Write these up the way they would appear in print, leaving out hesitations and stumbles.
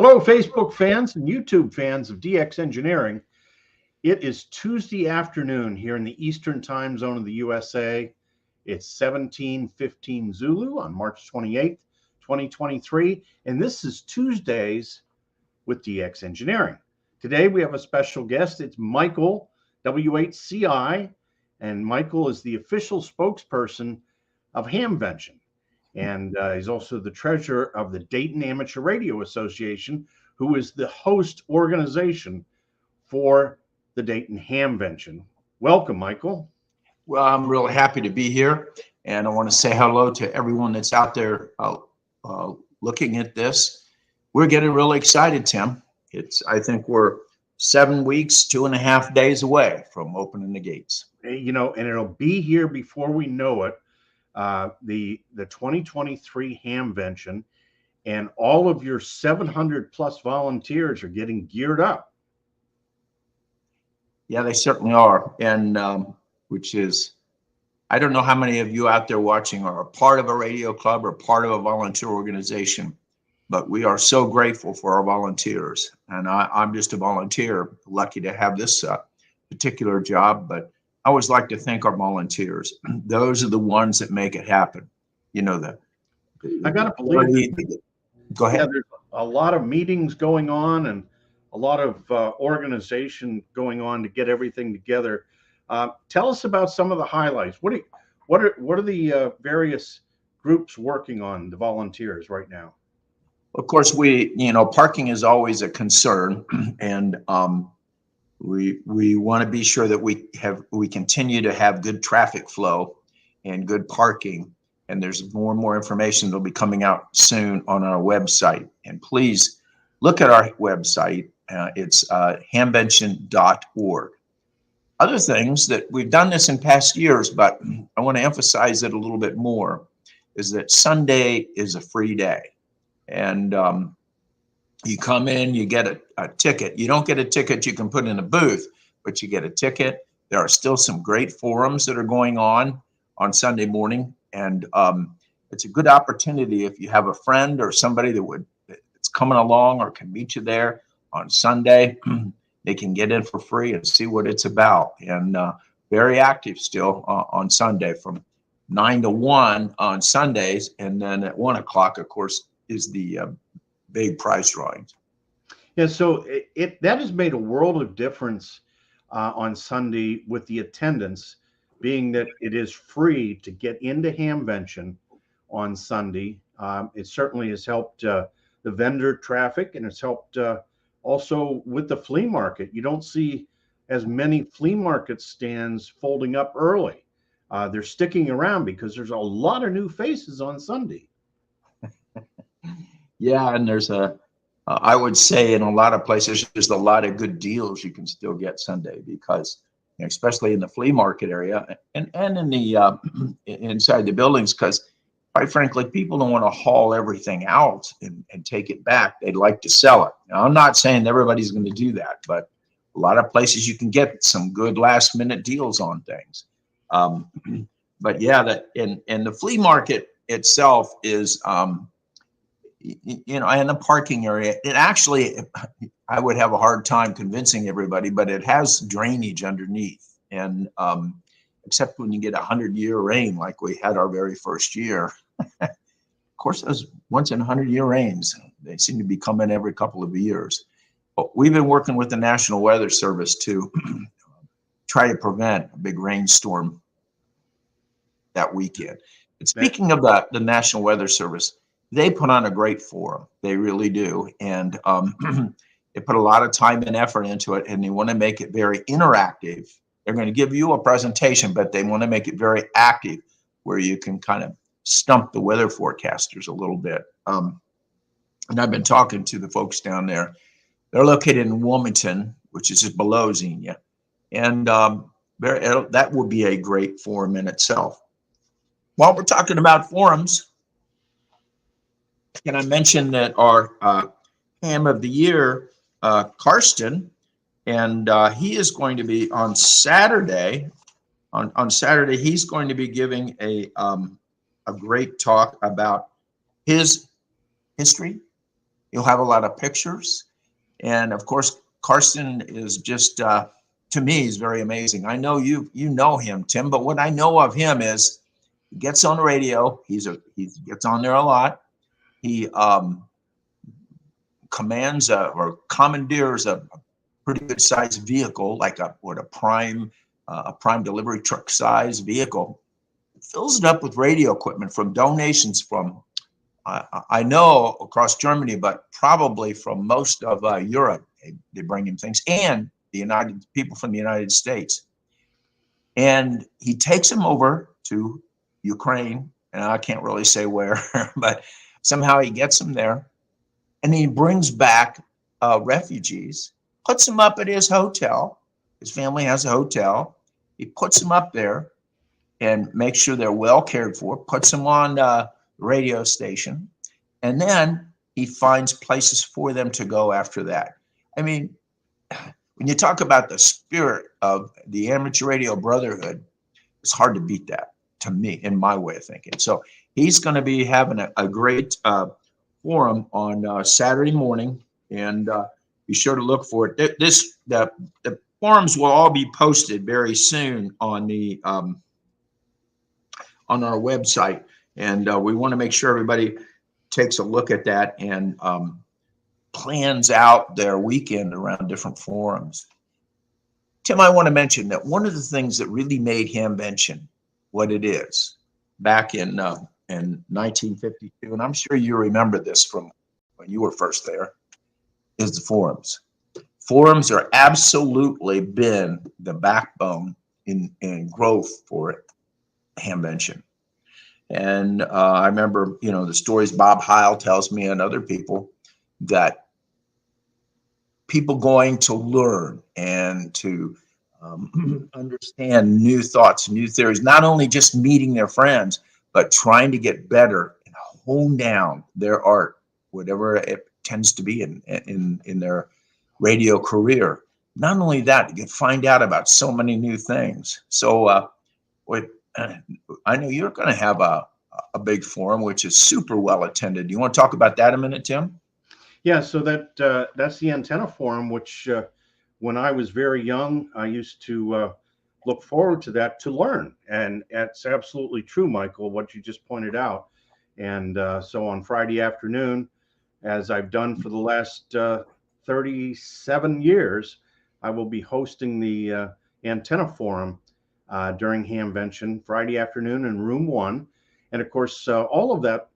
Hello, Facebook fans and YouTube fans of DX Engineering. It is Tuesday afternoon here in the Eastern time zone of the USA. It's 17:15 Zulu on March 28th, 2023, and this is Tuesdays with DX Engineering. Today we have a special guest. It's Michael, W8CI, and Michael is the official spokesperson of Hamvention. And he's also the treasurer of the Dayton Amateur Radio Association, who is the host organization for the Dayton Hamvention. Welcome, Michael. Well, I'm really happy to be here, and I want to say hello to everyone that's out there looking at this. We're getting really excited, Tim. I think we're 7 weeks, 2.5 days away from opening the gates. You know, and it'll be here before we know it. The 2023 Hamvention, and all of your 700 plus volunteers are getting geared up. Yeah, they certainly are. And which is, I don't know how many of you out there watching are a part of a radio club or part of a volunteer organization, but we are so grateful for our volunteers. And I'm just a volunteer, lucky to have this particular job, but I always like to thank our volunteers. Those are the ones that make it happen. You know that. I gotta believe. Go ahead. Yeah, there's a lot of meetings going on and a lot of organization going on to get everything together. Tell us about some of the highlights. What are the various groups working on, the volunteers right now? Of course, parking is always a concern, and we want to be sure that we continue to have good traffic flow and good parking. And there's more and more information that'll be coming out soon on our website. And please look at our website. It's hamvention.org. Other things that we've done this in past years, but I want to emphasize it a little bit more, is that Sunday is a free day. And you come in, you get a ticket. You don't get a ticket you can put in a booth, but you get a ticket. There are still some great forums that are going on Sunday morning. And it's a good opportunity if you have a friend or somebody that's coming along or can meet you there on Sunday. They can get in for free and see what it's about. And very active still on Sunday from 9 to 1 on Sundays. And then at 1 o'clock, of course, is the big prize drawings. Yeah, so that has made a world of difference on Sunday with the attendance, being that it is free to get into Hamvention on Sunday. It certainly has helped the vendor traffic, and it's helped also with the flea market. You don't see as many flea market stands folding up early. They're sticking around because there's a lot of new faces on Sunday. Yeah, and there's I would say in a lot of places, there's a lot of good deals you can still get Sunday because, especially in the flea market area and in the inside the buildings, because quite frankly, people don't want to haul everything out and take it back. They'd like to sell it. Now, I'm not saying everybody's going to do that, but a lot of places you can get some good last minute deals on things. But yeah, and the flea market itself is, and the parking area, it actually, I would have a hard time convincing everybody, but it has drainage underneath. And except when you get 100-year rain, like we had our very first year. Of course, those once in 100-year rains, they seem to be coming every couple of years. But we've been working with the National Weather Service to try to prevent a big rainstorm that weekend. And speaking of the National Weather Service, they put on a great forum. They really do. And they put a lot of time and effort into it, and they want to make it very interactive. They're going to give you a presentation, but they want to make it very active where you can kind of stump the weather forecasters a little bit. And I've been talking to the folks down there. They're located in Wilmington, which is just below Xenia. And that would be a great forum in itself. While we're talking about forums, can I mention that our Ham of the Year, Karsten, and he is going to be on Saturday. On Saturday, he's going to be giving a great talk about his history You'll have a lot of pictures. And of course, Carson is just, to me, he's very amazing. I know you know him, Tim, but what I know of him is he gets on the radio. He gets on there a lot. He commands or commandeers a pretty good sized vehicle, like a prime delivery truck size vehicle. Fills it up with radio equipment from donations from I know across Germany, but probably from most of Europe. They bring him things, and the people from the United States. And he takes them over to Ukraine, and I can't really say where, but somehow he gets them there, and he brings back refugees, puts them up at his hotel. His family has a hotel. He puts them up there and makes sure they're well cared for, puts them on the radio station, and then he finds places for them to go after that. I mean, when you talk about the spirit of the amateur radio brotherhood, it's hard to beat that, to me, in my way of thinking. So he's going to be having a great forum on Saturday morning, and be sure to look for it. The forums will all be posted very soon on the on our website, and we want to make sure everybody takes a look at that and plans out their weekend around different forums. Tim, I want to mention that one of the things that really made Hamvention what it is back in 1952, and I'm sure you remember this from when you were first there, is the forums. Forums are absolutely been the backbone in growth for Hamvention. And I remember, the stories Bob Heil tells me and other people, that people going to learn and to understand new thoughts, new theories, not only just meeting their friends, but trying to get better and hone down their art, whatever it tends to be in their radio career. Not only that, you can find out about so many new things. So I know you're going to have a big forum, which is super well attended. Do you want to talk about that a minute, Tim? Yeah, so that's the antenna forum, which when I was very young, I used to look forward to that to learn. And it's absolutely true, Michael, what you just pointed out. And so on Friday afternoon, as I've done for the last 37 years, I will be hosting the antenna forum during Hamvention Friday afternoon in room 1. And of course, all of that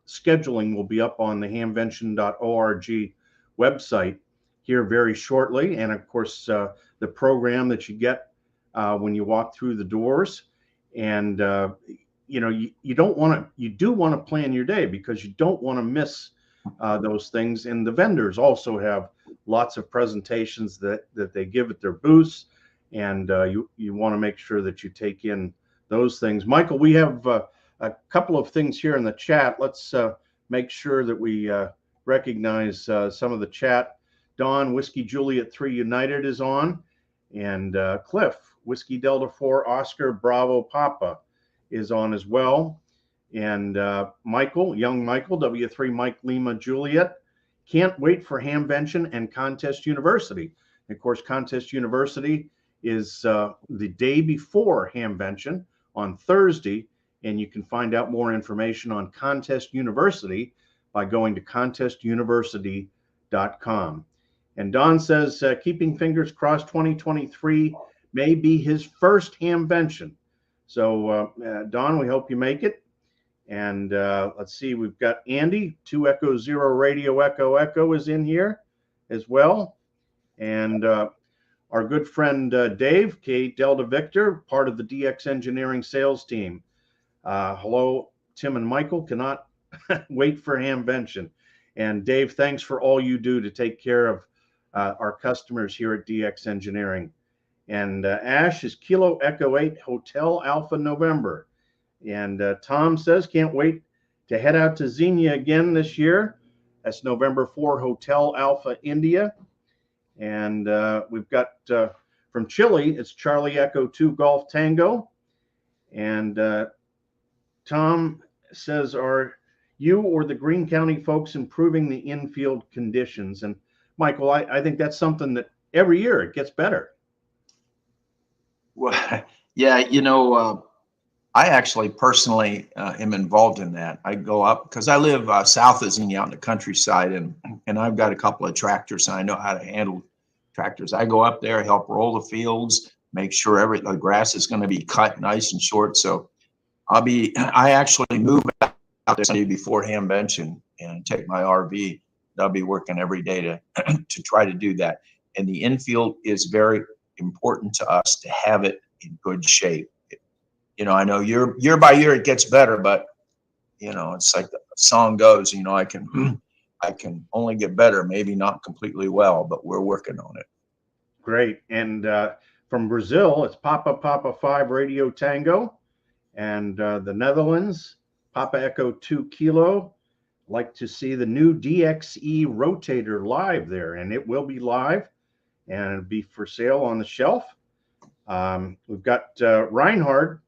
scheduling will be up on the hamvention.org website here very shortly. And of course, the program that you get when you walk through the doors. And you don't want to, you do want to plan your day, because you don't want to miss those things. And the vendors also have lots of presentations that they give at their booths, and you want to make sure that you take in those things. Michael, we have a couple of things here in the chat. Let's make sure that we recognize some of the chat. Don, Whiskey Juliet 3 United is on, and Cliff, Whiskey Delta 4 Oscar Bravo Papa is on as well. And Michael, young Michael, W3 Mike Lima Juliet, can't wait for Hamvention and Contest University. And of course, Contest University is the day before Hamvention on Thursday, and you can find out more information on Contest University by going to contestuniversity.com. And Don says, keeping fingers crossed, 2023 may be his first Hamvention. So Don, we hope you make it. And let's see, we've got Andy, 2 Echo 0 Radio Echo Echo is in here as well. And our good friend Dave, K Delta Victor, part of the DX Engineering sales team. Hello, Tim and Michael, cannot wait for Hamvention. And Dave, thanks for all you do to take care of our customers here at DX Engineering. And Ash is Kilo Echo 8 Hotel Alpha November. And Tom says, can't wait to head out to Xenia again this year. That's November 4 Hotel Alpha India. And we've got from Chile, it's Charlie Echo 2 Golf Tango. And Tom says, are you or the Greene County folks improving the infield conditions. And Michael, I think that's something that every year it gets better. Well, yeah, I actually personally am involved in that. I go up because I live south of Xenia out in the countryside, and I've got a couple of tractors, and I know how to handle tractors. I go up there, help roll the fields, make sure the grass is going to be cut nice and short. So I actually move out there Sunday before Hamvention and take my RV. I'll be working every day to try to do that. And the infield is very important to us to have it in good shape. I know year by year it gets better, but it's like the song goes, I can only get better, maybe not completely well, but we're working on it. Great. And from Brazil, it's Papa Papa 5 Radio Tango, and the Netherlands, Papa Echo 2 Kilo. Like to see the new DXE rotator live there, and it will be live and it'll be for sale on the shelf. We've got Reinhard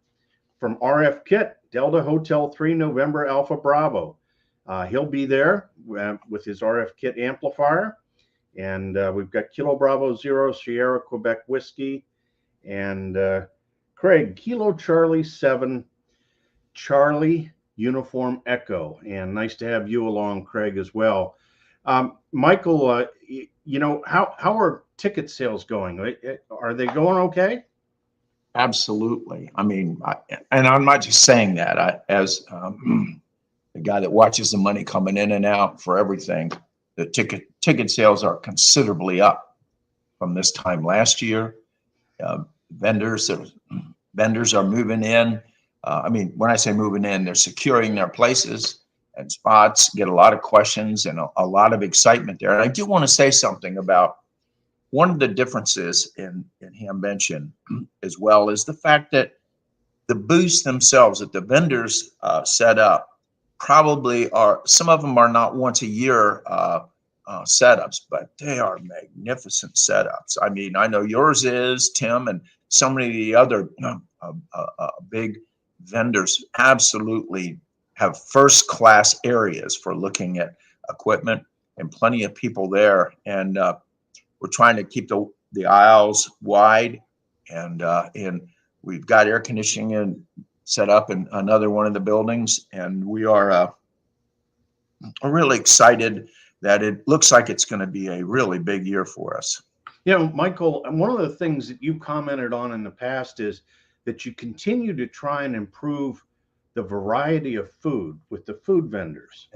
from RF Kit, Delta Hotel 3 November Alpha Bravo. He'll be there with his RF Kit amplifier. And we've got Kilo Bravo Zero Sierra Quebec Whiskey, and Craig, Kilo Charlie 7 Charlie Uniform Echo. And nice to have you along, Craig, as well. Michael, how are ticket sales going? Are they going okay? Absolutely. I mean, and I'm not just saying that. As the guy that watches the money coming in and out for everything, the ticket sales are considerably up from this time last year. Vendors are moving in. I mean, when I say moving in, they're securing their places and spots. Get a lot of questions and a lot of excitement there. And I do want to say something about one of the differences in Hamvention as well is the fact that the booths themselves that the vendors set up probably some of them are not once a year setups, but they are magnificent setups. I mean, I know yours is, Tim, and so many of the other big vendors absolutely have first-class areas for looking at equipment and plenty of people there. And we're trying to keep the aisles wide, and we've got air conditioning set up in another one of the buildings, and we are really excited that it looks like it's going to be a really big year for us. Michael, one of the things that you commented on in the past is that you continue to try and improve the variety of food with the food vendors.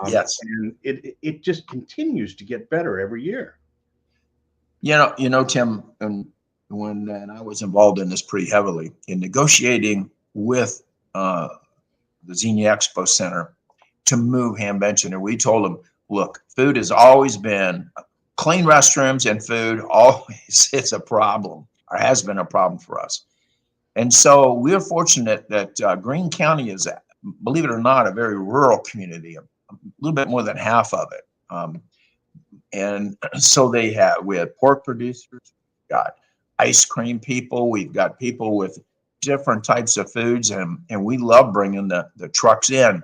Yes. And it just continues to get better every year. Tim, and when I was involved in this pretty heavily in negotiating with the Xenia Expo Center to move Hamvention, and we told them, look, food has always been clean restrooms, and food always it's a problem, or has been a problem for us. And so we are fortunate that Greene County is, believe it or not, a very rural community, a little bit more than half of it. And so we have pork producers, we've got ice cream people, we've got people with different types of foods, and we love bringing the trucks in.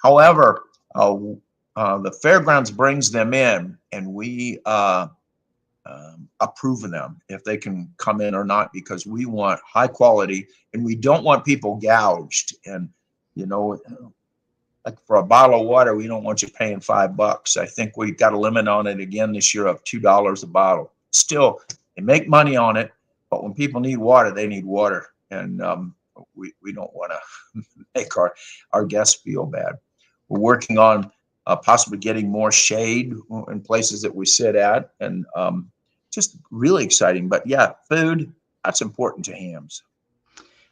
However, the fairgrounds brings them in, and we approve of them if they can come in or not, because we want high quality and we don't want people gouged. And like for a bottle of water, we don't want you paying $5. I think we got a limit on it again this year of $2 a bottle. Still, they make money on it, but when people need water, they need water, and we don't want to make our guests feel bad. We're working on possibly getting more shade in places that we sit at, and just really exciting. But yeah, food, that's important to hams.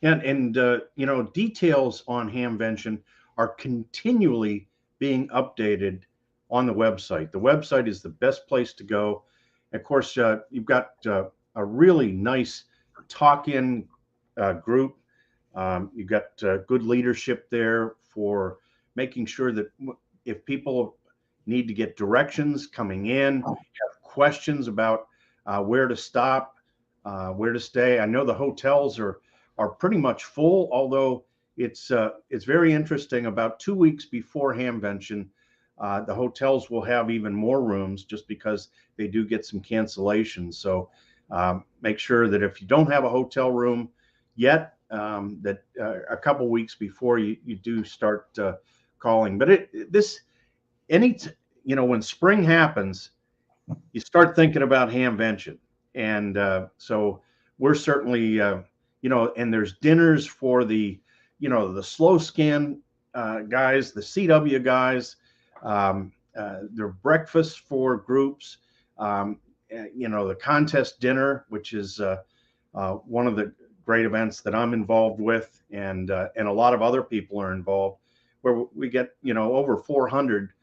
And details on Hamvention are continually being updated on the website. The website is the best place to go. Of course, you've got a really nice talk-in group. You've got good leadership there for making sure that if people need to get directions coming in, have questions about where to stop, where to stay. I know the hotels are pretty much full, although it's very interesting. About 2 weeks before Hamvention, the hotels will have even more rooms just because they do get some cancellations. So make sure that if you don't have a hotel room yet, that a couple weeks before you do start calling. But when spring happens, you start thinking about Hamvention. And so we're certainly, and there's dinners for the slow scan guys, the CW guys. There are breakfasts for groups. The contest dinner, which is one of the great events that I'm involved with, and a lot of other people are involved, where we get over 400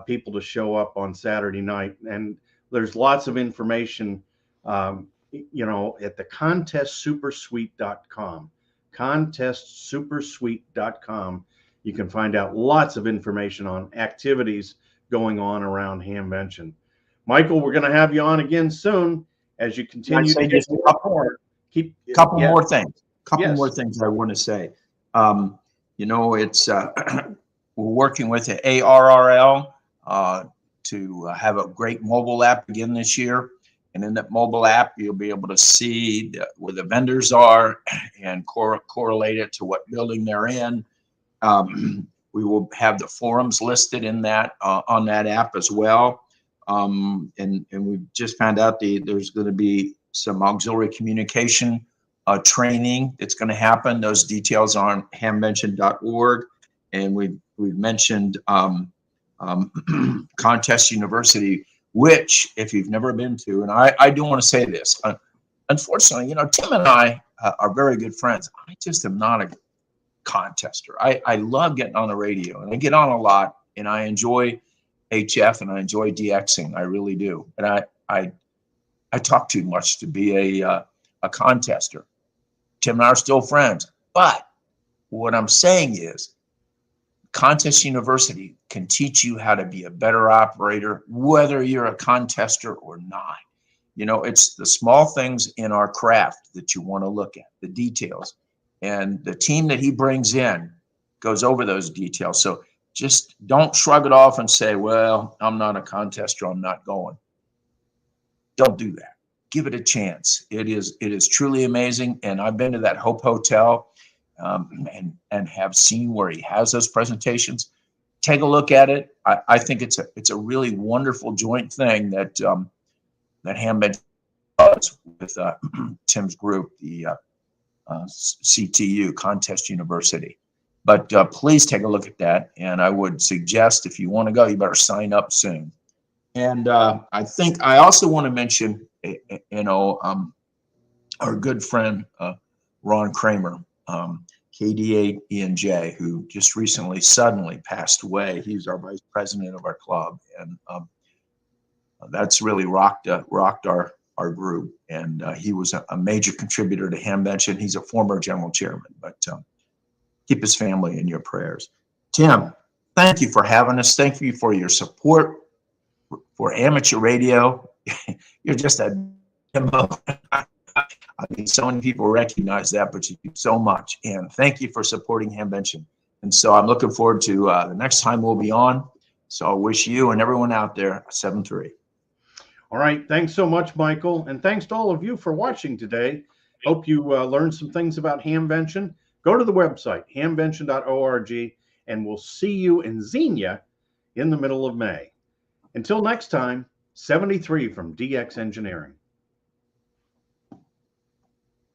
people to show up on Saturday night. And there's lots of information at the contestsupersuite.com. contestsupersuite.com. You can find out lots of information on activities going on around Hamvention. Michael, we're going to have you on again soon as you continue to get more. Couple more things I want to say. It's we're working with the ARRL to have a great mobile app again this year. And in that mobile app, you'll be able to see where the vendors are and correlate it to what building they're in. We will have the forums listed in that on that app as well. And we just found out there's going to be some auxiliary communication training that's going to happen. Those details are on hamvention.org. And we've mentioned Contest University, which, if you've never been to, and I do want to say this, unfortunately, Tim and I are very good friends. I just am not a contester. I love getting on the radio, and I get on a lot, and I enjoy HF and I enjoy DXing. I really do. And I talk too much to be a contester. Tim and I are still friends. But what I'm saying is, Contest University can teach you how to be a better operator, whether you're a contester or not. It's the small things in our craft that you want to look at, the details. And the team that he brings in goes over those details. So just don't shrug it off and say, well, I'm not a contester, I'm not going. Don't do that. Give it a chance. It is truly amazing. And I've been to that Hope Hotel and have seen where he has those presentations. Take a look at it. I think it's a really wonderful joint thing that Hamvention does with Tim's group, the CTU, Contest University. But please take a look at that. And I would suggest, if you want to go, you better sign up soon. And I think I also want to mention, our good friend, Ron Kramer, KD8ENJ, who just recently suddenly passed away. He's our vice president of our club. And that's really rocked our group. And he was a major contributor to Hamvention. He's a former general chairman, but keep his family in your prayers. Tim, thank you for having us. Thank you for your support for amateur radio. You're just a demo. I mean, so many people recognize that, but you do so much. And thank you for supporting Hamvention. And so I'm looking forward to the next time we'll be on. So I wish you and everyone out there a 7-3. All right. Thanks so much, Michael. And thanks to all of you for watching today. Hope you learned some things about Hamvention. Go to the website, hamvention.org, and we'll see you in Xenia in the middle of May. Until next time, 73 from DX Engineering.